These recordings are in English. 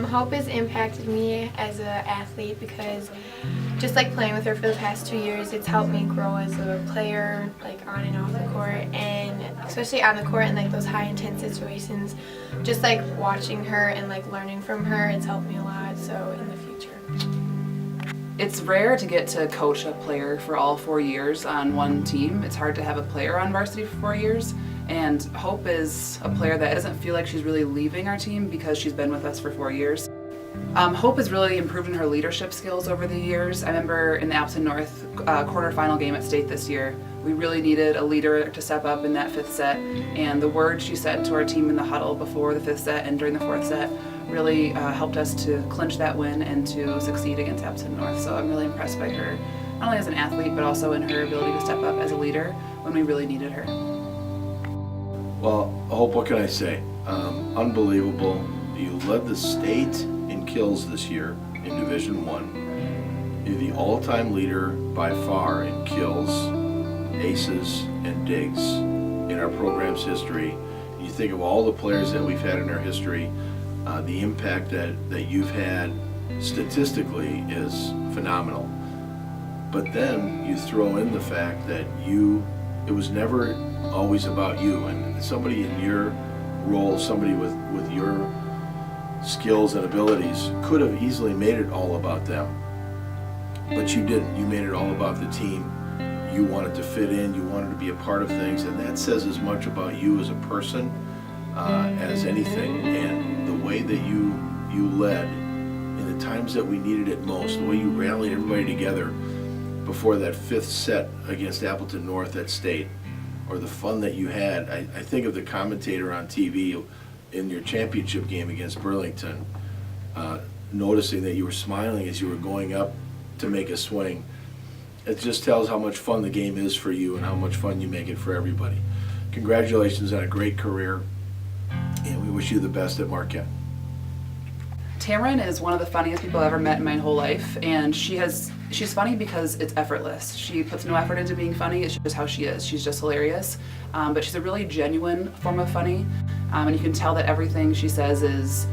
Hope has impacted me as an athlete because just like playing with her for the past 2 years, it's helped me grow as a player, like on and off the court, and especially on the court in like those high intense situations. Just like watching her and like learning from her, it's helped me a lot. So in the future. It's rare to get to coach a player for all 4 years on one team. It's hard to have a player on varsity for 4 years. And Hope is a player that doesn't feel like she's really leaving our team because she's been with us for 4 years. Hope has really improved in her leadership skills over the years. I remember in the Appleton North quarterfinal game at state this year, we really needed a leader to step up in that 5th set, and the words she said to our team in the huddle before the 5th set and during the 4th set really helped us to clinch that win and to succeed against Appleton North. So I'm really impressed by her, not only as an athlete, but also in her ability to step up as a leader when we really needed her. Well, Hope, what can I say? Unbelievable. You led the state in kills this year in Division I. You're the all-time leader by far in kills, aces, and digs in our program's history. You think of all the players that we've had in our history, the impact that you've had statistically is phenomenal. But then you throw in the fact that it was never always about you, and somebody in your role, somebody with your skills and abilities could have easily made it all about them, but you didn't. You made it all about the team. You wanted to fit in, you wanted to be a part of things, and that says as much about you as a person as anything. And the way that you led in the times that we needed it most, the way you rallied everybody together before that 5th set against Appleton North at state, or the fun that you had. I think of the commentator on TV in your championship game against Burlington, noticing that you were smiling as you were going up to make a swing. It just tells how much fun the game is for you and how much fun you make it for everybody. Congratulations on a great career, and we wish you the best at Marquette. Tamron is one of the funniest people I've ever met in my whole life, and she's funny because it's effortless. She puts no effort into being funny, it's just how she is. She's just hilarious, but she's a really genuine form of funny, and you can tell that everything she says is,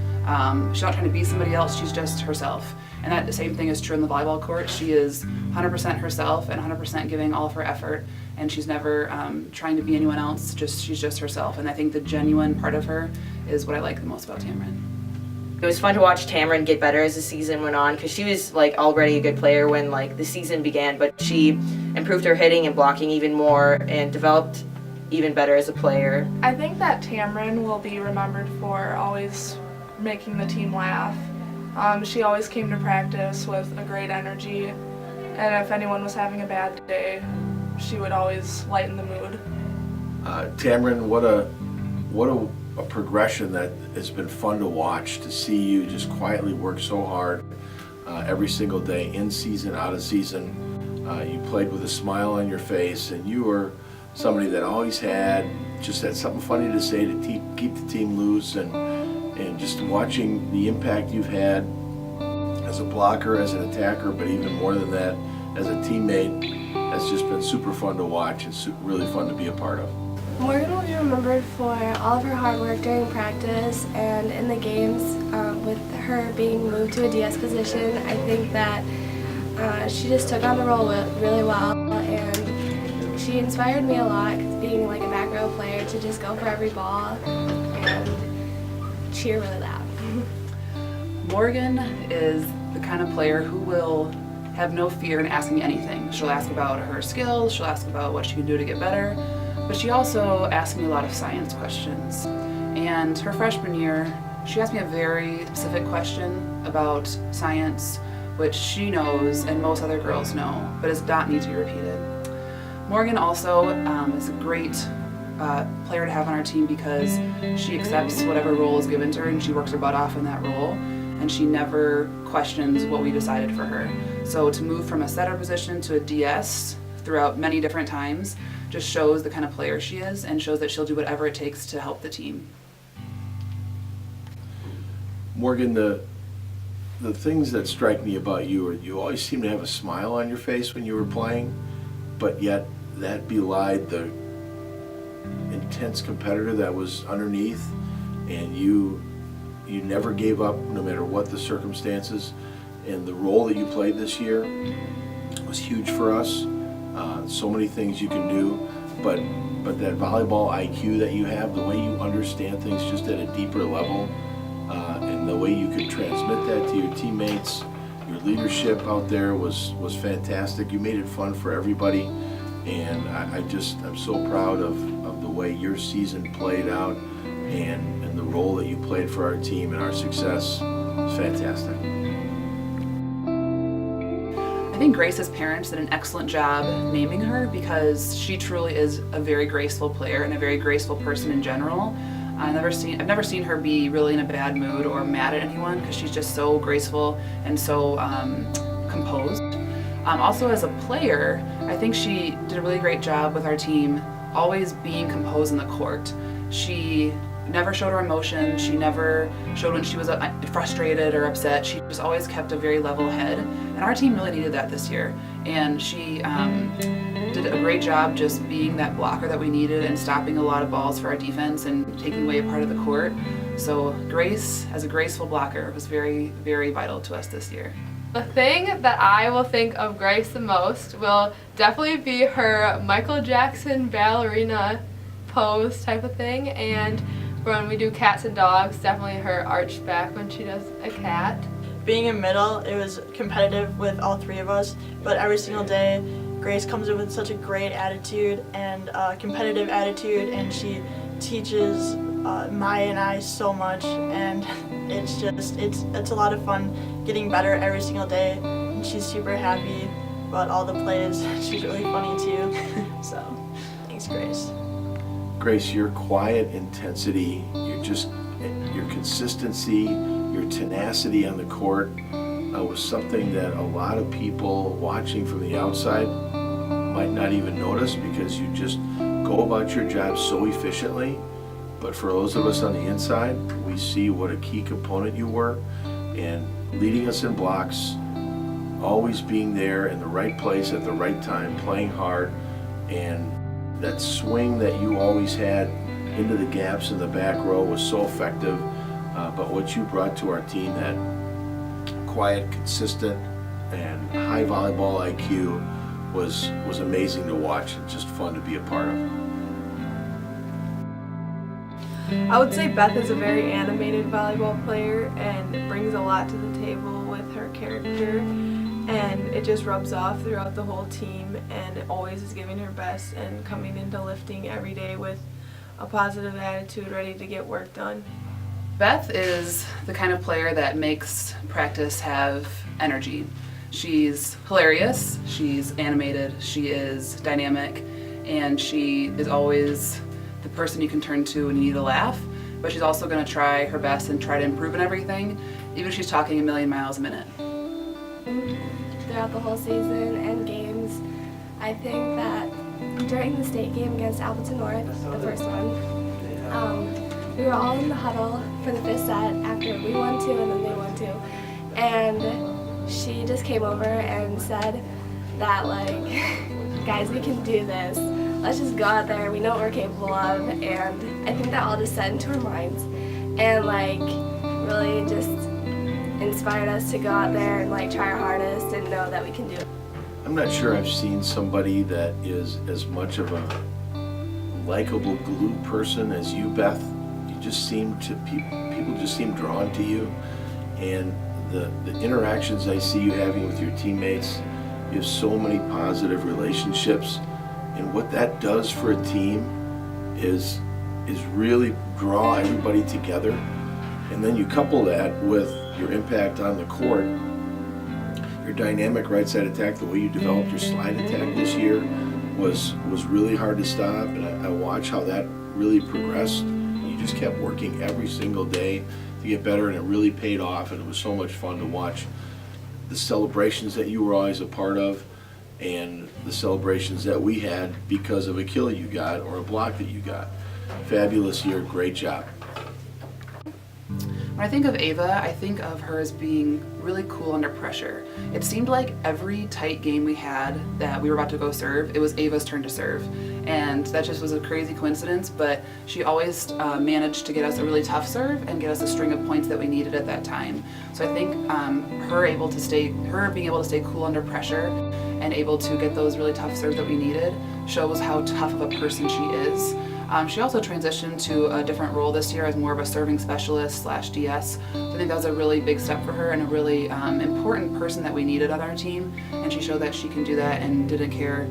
she's not trying to be somebody else, she's just herself. And that same thing is true in the volleyball court. She is 100% herself and 100% giving all of her effort, and she's never trying to be anyone else, she's just herself. And I think the genuine part of her is what I like the most about Tamron. It was fun to watch Tamron get better as the season went on, because she was like already a good player when like the season began, but she improved her hitting and blocking even more and developed even better as a player. I think that Tamron will be remembered for always making the team laugh. She always came to practice with a great energy, and if anyone was having a bad day, she would always lighten the mood. Tamron, what a progression that has been fun to watch, to see you just quietly work so hard every single day, in season, out of season. You played with a smile on your face, and you were somebody that always had something funny to say to keep the team loose, and just watching the impact you've had as a blocker, as an attacker, but even more than that, as a teammate, has just been super fun to watch and really fun to be a part of. Morgan will be remembered for all of her hard work during practice and in the games. With her being moved to a DS position, I think that she just took on the role really well, and she inspired me a lot, being like a back row player, to just go for every ball and cheer really loud. Morgan is the kind of player who will have no fear in asking anything. She'll ask about her skills, she'll ask about what she can do to get better, but she also asked me a lot of science questions. And her freshman year, she asked me a very specific question about science, which she knows and most other girls know, but does not need to be repeated. Morgan also is a great player to have on our team because she accepts whatever role is given to her and she works her butt off in that role, and she never questions what we decided for her. So to move from a setter position to a DS throughout many different times just shows the kind of player she is and shows that she'll do whatever it takes to help the team. Morgan, the things that strike me about you are you always seem to have a smile on your face when you were playing, but yet that belied the intense competitor that was underneath, and you you never gave up no matter what the circumstances, and the role that you played this year was huge for us. So many things you can do, but that volleyball IQ that you have, the way you understand things just at a deeper level, and the way you could transmit that to your teammates, your leadership out there was fantastic. You made it fun for everybody, and I'm so proud of the way your season played out and the role that you played for our team and our success. It's fantastic. I think Grace's parents did an excellent job naming her because she truly is a very graceful player and a very graceful person in general. I've never seen her be really in a bad mood or mad at anyone because she's just so graceful and so composed. Also as a player, I think she did a really great job with our team always being composed in the court. She never showed her emotion. She never showed when she was frustrated or upset. She just always kept a very level head. And our team really needed that this year. And she did a great job just being that blocker that we needed and stopping a lot of balls for our defense and taking away a part of the court. So Grace, as a graceful blocker, was very, very vital to us this year. The thing that I will think of Grace the most will definitely be her Michael Jackson ballerina pose type of thing, and when we do cats and dogs, definitely her arched back when she does a cat. Being in middle, it was competitive with all three of us, but every single day Grace comes in with such a great attitude and competitive attitude, and she teaches Maya and I so much, and it's a lot of fun getting better every single day, and she's super happy about all the plays. She's really funny too. So thanks, Grace. Grace, your quiet intensity, your consistency, your tenacity on the court was something that a lot of people watching from the outside might not even notice because you just go about your job so efficiently. But for those of us on the inside, we see what a key component you were, and leading us in blocks, always being there in the right place at the right time, playing hard, and that swing that you always had into the gaps in the back row was so effective. But what you brought to our team, that quiet, consistent, and high volleyball IQ was amazing to watch and just fun to be a part of. I would say Beth is a very animated volleyball player and brings a lot to the table with her character, and it just rubs off throughout the whole team, and always is giving her best and coming into lifting every day with a positive attitude, ready to get work done. Beth is the kind of player that makes practice have energy. She's hilarious, she's animated, she is dynamic, and she is always the person you can turn to when you need a laugh, but she's also going to try her best and try to improve in everything, even if she's talking a million miles a minute. Throughout the whole season and games, I think that during the state game against Appleton North, the first one, we were all in the huddle for the fifth set after we won two and then they won two, and she just came over and said that, like, guys, we can do this. Let's just go out there, we know what we're capable of, and I think that all just set into our minds and, like, really just inspired us to go out there and, like, try our hardest and know that we can do it. I'm not sure I've seen somebody that is as much of a likable glue person as you, Beth. You just seem to, people just seem drawn to you, and the interactions I see you having with your teammates, you have so many positive relationships. And what that does for a team is really draw everybody together. And then you couple that with your impact on the court, your dynamic right side attack, the way you developed your slide attack this year was really hard to stop. And I watch how that really progressed. You just kept working every single day to get better, and it really paid off. And it was so much fun to watch the celebrations that you were always a part of, and the celebrations that we had because of a kill you got or a block that you got. Fabulous year, great job. When I think of Ava, I think of her as being really cool under pressure. It seemed like every tight game we had that we were about to go serve, it was Ava's turn to serve. And that just was a crazy coincidence, but she always managed to get us a really tough serve and get us a string of points that we needed at that time. So I think her being able to stay cool under pressure and able to get those really tough serves that we needed shows how tough of a person she is. She also transitioned to a different role this year as more of a serving specialist / DS. So I think that was a really big step for her and a really important person that we needed on our team. And she showed that she can do that and didn't care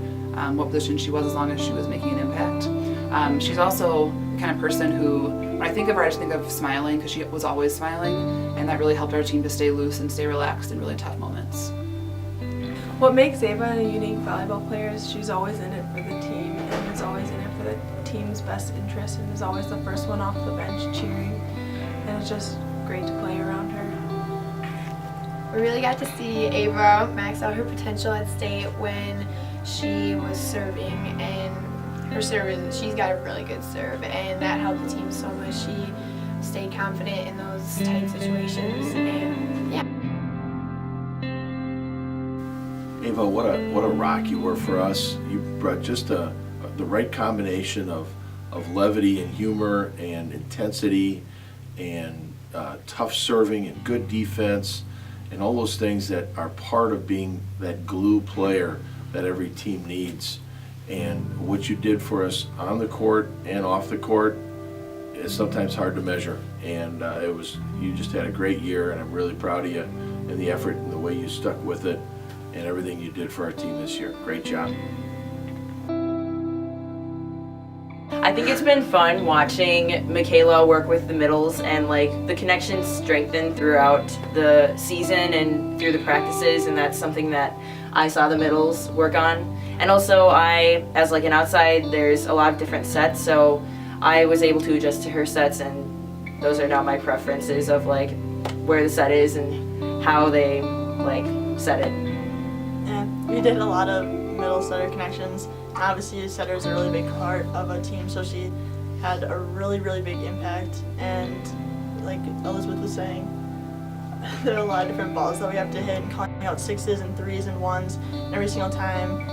what position she was as long as she was making an impact. She's also the kind of person who, when I think of her, I just think of smiling because she was always smiling, and that really helped our team to stay loose and stay relaxed in really tough moments. What makes Ava a unique volleyball player is she's always in it for the team and is always in it for the team's best interest and is always the first one off the bench cheering, and it's just great to play around her. We really got to see Ava max out her potential at state when she was serving, and her serve she's got a really good serve, and that helped the team so much. She stayed confident in those tight situations, and yeah. Ava, what a rock you were for us. You brought just the right combination of levity and humor and intensity and tough serving and good defense and all those things that are part of being that glue player that every team needs. And what you did for us on the court and off the court is sometimes hard to measure. And you just had a great year, and I'm really proud of you and the effort and the way you stuck with it and everything you did for our team this year. Great job. I think it's been fun watching Michaela work with the middles, and like the connections strengthened throughout the season and through the practices, and that's something that I saw the middles work on. And also as like an outside, there's a lot of different sets, so I was able to adjust to her sets, and those are now my preferences of like where the set is and how they like set it. Yeah, we did a lot of middle setter connections. And obviously, a setter is a really big part of a team, so she had a really, really big impact. And like Elizabeth was saying, there are a lot of different balls that we have to hit, and calling out 6s and 3s and 1s. And every single time,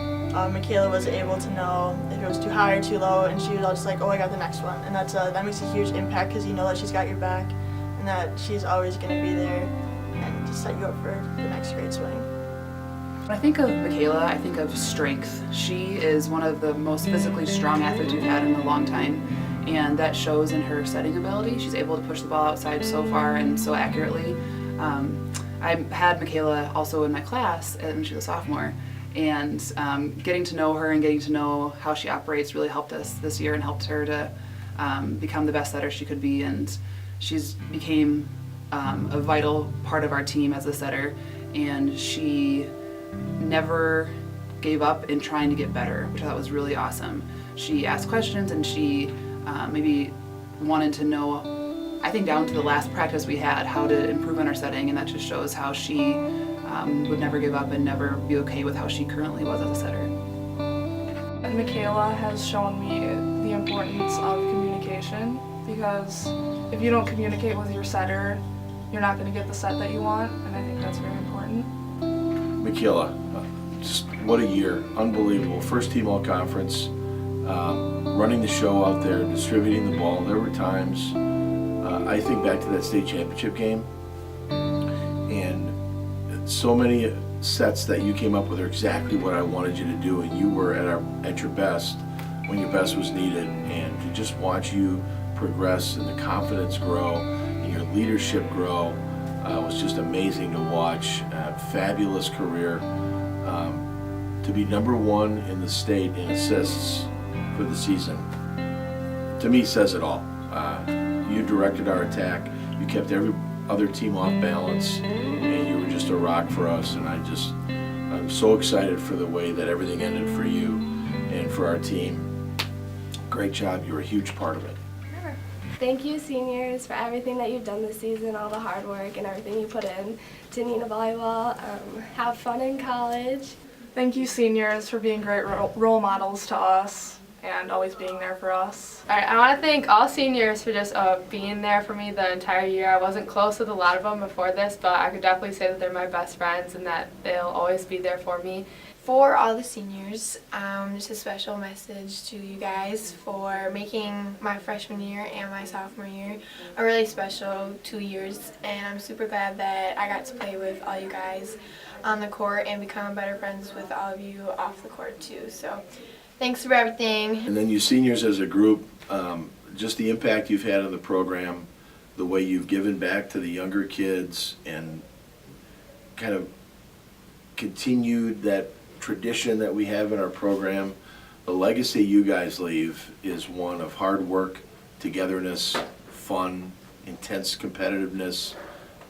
Michaela was able to know if it was too high or too low, and she was all just like, oh, I got the next one. And that makes a huge impact because you know that she's got your back and that she's always going to be there and to set you up for the next great swing. When I think of Michaela, I think of strength. She is one of the most physically strong athletes we've had in a long time, and that shows in her setting ability. She's able to push the ball outside so far and so accurately. I had Michaela also in my class when she was a sophomore, and getting to know her and getting to know how she operates really helped us this year and helped her to become the best setter she could be, and she's became a vital part of our team as a setter, and she never gave up in trying to get better, which I thought was really awesome. She asked questions, and she maybe wanted to know, I think down to the last practice we had, how to improve on our setting, and that just shows how she would never give up and never be okay with how she currently was as a setter. And Michaela has shown me the importance of communication, because if you don't communicate with your setter, you're not going to get the set that you want, and I think that's very important. Michaela, just what a year. Unbelievable. First team all-conference, running the show out there, distributing the ball. There were times, I think back to that state championship game, and so many sets that you came up with are exactly what I wanted you to do, and you were at your best when your best was needed. And to just watch you progress and the confidence grow and your leadership grow was just amazing to watch. Fabulous career. To be #1 in the state in assists for the season, to me, says it all. You directed our attack. You kept every other team off balance, and you were just a rock for us. And I'm so excited for the way that everything ended for you and for our team. Great job. You're a huge part of it. Thank you, seniors, for everything that you've done this season, all the hard work and everything you put in to Neenah Volleyball. Have fun in college. Thank you, seniors, for being great role models to us, and always being there for us. All right, I want to thank all seniors for just being there for me the entire year. I wasn't close with a lot of them before this, but I could definitely say that they're my best friends and that they'll always be there for me. For all the seniors, just a special message to you guys for making my freshman year and my sophomore year a really special 2 years, and I'm super glad that I got to play with all you guys on the court and become better friends with all of you off the court too. So thanks for everything. And then you seniors as a group, just the impact you've had on the program, the way you've given back to the younger kids and kind of continued that tradition that we have in our program. The legacy you guys leave is one of hard work, togetherness, fun, intense competitiveness,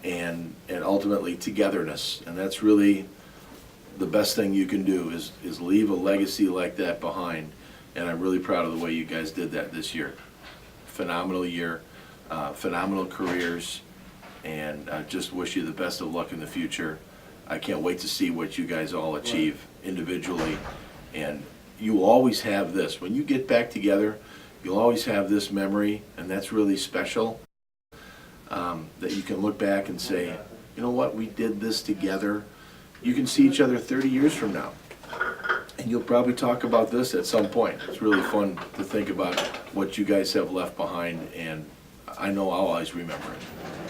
and ultimately togetherness. And that's really the best thing you can do is leave a legacy like that behind. And I'm really proud of the way you guys did that this year. Phenomenal year, phenomenal careers, and I just wish you the best of luck in the future. I can't wait to see what you guys all achieve individually, and you will always have this. When you get back together, you'll always have this memory, and that's really special, that you can look back and say, you know what, we did this together. You can see each other 30 years from now, and you'll probably talk about this at some point. It's really fun to think about what you guys have left behind, and I know I'll always remember it.